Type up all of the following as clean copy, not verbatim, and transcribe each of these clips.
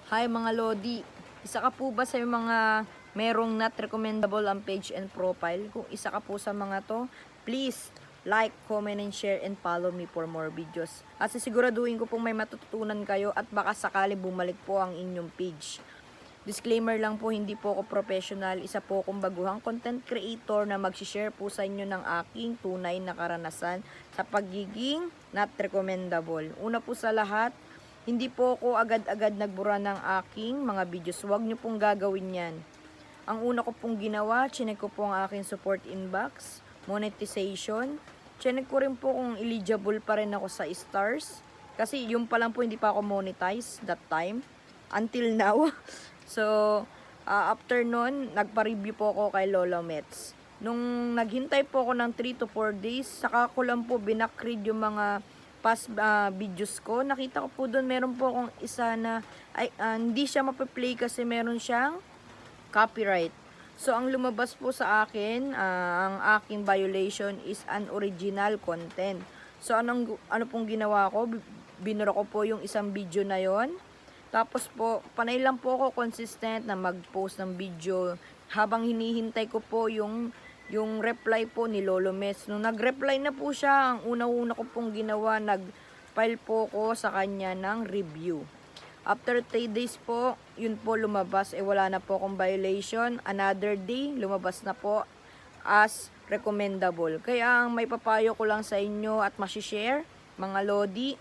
Hi mga Lodi, isa ka po ba sa mga merong not recommendable ang page and profile? Kung isa ka po sa mga to, please like, comment, and share and follow me for more videos. At sisiguraduhin ko pong may matututunan kayo at baka sakali bumalik po ang inyong page. Disclaimer lang po, hindi po ako professional, isa po akong baguhang content creator na mag-share po sa inyo ng aking tunay na karanasan sa pagiging not recommendable. Una po sa lahat, hindi po ako agad-agad nagbura ng aking mga videos. Huwag nyo pong gagawin yan. Ang una ko pong ginawa, chinek ko po ang aking support inbox, monetization. Chinek ko rin po kung eligible pa rin ako sa stars. Kasi yung pa lang po hindi pa ako monetize that time. Until now. So, after nun, nagpa-review po ako kay Lola Mets. Nung naghintay po ako ng 3 to 4 days, saka ko lang po binakread yung mga past videos ko. Nakita ko po doon, meron po akong isa na hindi siya mape-play kasi meron siyang copyright. So, ang lumabas po sa akin, ang aking violation is unoriginal content. So, ano pong ginawa ko? Binura ko po yung isang video na yon. Tapos po, panay lang po ako consistent na mag-post ng video habang hinihintay ko po yung reply po ni Lolo Mes. Nung nag-reply na po siya, ang una-una ko pong ginawa, nag-file po ko sa kanya ng review. After 3 days po, yun po lumabas, wala na po akong violation. Another day, lumabas na po as recommendable. Kaya ang may papayo ko lang sa inyo at masishare, mga Lodi,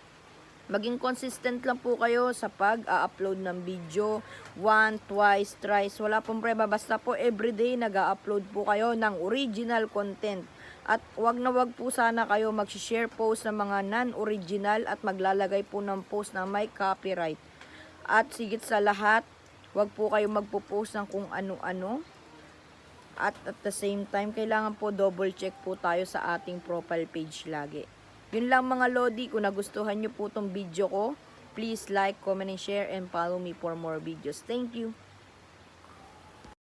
maging consistent lang po kayo sa pag-upload ng video. 1, twice, thrice, wala pong problema. Basta po everyday nag-upload po kayo ng original content. At wag na wag po sana kayo mag-share post ng mga non-original at maglalagay po ng post na may copyright. At sigit sa lahat, wag po kayo magpo-post ng kung ano-ano. At the same time, kailangan po double check po tayo sa ating profile page lagi. Yun lang mga Lodi, kung nagustuhan nyo po tong video ko, please like, comment, and share, and follow me for more videos. Thank you!